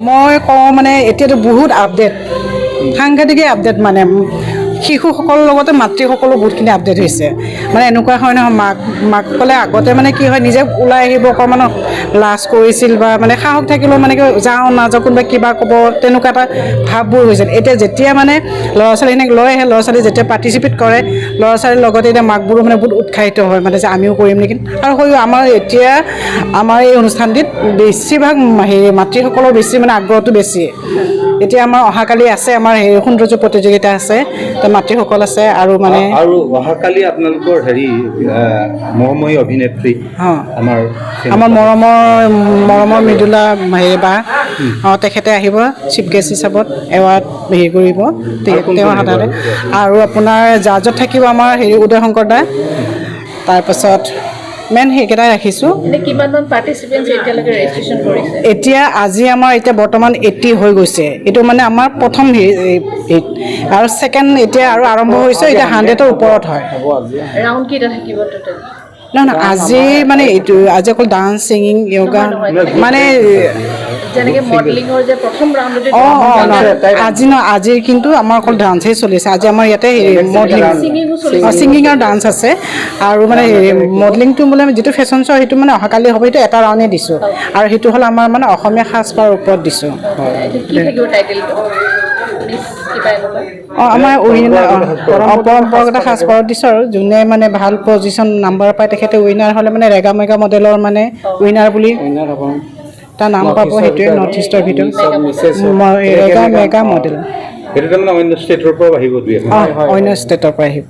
মই কওঁ মানে এতিয়াতো বহুত আপডেট সাংঘাতিকে আপডেট মানে শিশুসকলৰ লগতে মাতৃসকলো বহুতখিনি আপডেট হৈছে মানে এনেকুৱা হয় নহয় মাকসকলে আগতে মানে কি হয় নিজে ওলাই আহিব অকণমান লাজ কৰিছিল বা মানে সাহস থাকিলেও মানে কি যাওঁ নাযাওঁ কোনোবাই কিবা ক'ব তেনেকুৱা এটা ভাৱবোৰ হৈছিল এতিয়া যেতিয়া মানে ল'ৰা ছোৱালীখিনিক লৈ আহে ল'ৰা ছোৱালী যেতিয়া পাৰ্টিচিপেট কৰে ল'ৰা ছোৱালীৰ লগতে এতিয়া মাকবোৰো মানে বহুত উৎসাহিত হয় মানে যে আমিও কৰিম নেকি আৰু হয় আমাৰ এতিয়া আমাৰ এই অনুষ্ঠানটিত বেছিভাগ মাতৃসকলৰ বেছি মানে আগ্ৰহটো বেছি এতিয়া আমাৰ অহাকালি আছে আমাৰ সৌন্দৰ্য প্ৰতিযোগিতা আছে মাতৃসকল আছে আৰু মানে আৰু অহাকালি আপোনালোকৰ মৰমী অভিনেত্ৰী আমাৰ মৰমৰ মৃদুলা বা তেখেতে আহিব চিফ গেষ্ট হিচাপত এৱাৰ্ড কৰিব তেওঁৰ হাততে আৰু আপোনাৰ জাজত থাকিব আমাৰ উদয় শংকৰ দা তাৰপাছত মেইন সেইকেইটাই ৰাখিছোঁ এতিয়া আজি আমাৰ এতিয়া বৰ্তমান 80 হৈ গৈছে এইটো মানে আমাৰ প্ৰথম আৰু ছেকেণ্ড এতিয়া আৰু আৰম্ভ হৈছে এতিয়া 100ৰ ওপৰত হয় নহয় আজি মানে এইটো আজি অকল ডান্স ছিংগিং য়োগা মানে আজি ন আজিৰ কিন্তু আমাৰ অকল ডান্সেই চলিছে আজি আমাৰ ইয়াতে মডেলিং ছিংগিং আৰু ডান্স আছে আৰু মানে মডেলিংটো বোলে যিটো ফেশ্বন শ্ব' সেইটো মানে অহাকালি হ'ব সেইটো এটা ৰাউণ্ডে দিছোঁ আৰু সেইটো হ'ল আমাৰ মানে অসমীয়া সাজপাৰৰ ওপৰত দিছোঁ আমাৰ পৰম্পৰাগত সাজপাৰত দিছোঁ আৰু যোনে মানে ভাল পজিশ্যন নাম্বাৰ পায় তেখেতে উইনাৰ হ'লে মানে ৰেগা মেগা মডেলৰ মানে উইনাৰ বুলি তাৰ নাম পাব সেইটোৱে নৰ্থ ইষ্টৰ ভিতৰত ৰেগা মেগা মডেল অন্য ষ্টেটৰ পৰা আহিব অন্য ষ্টেটৰ পৰা আহিব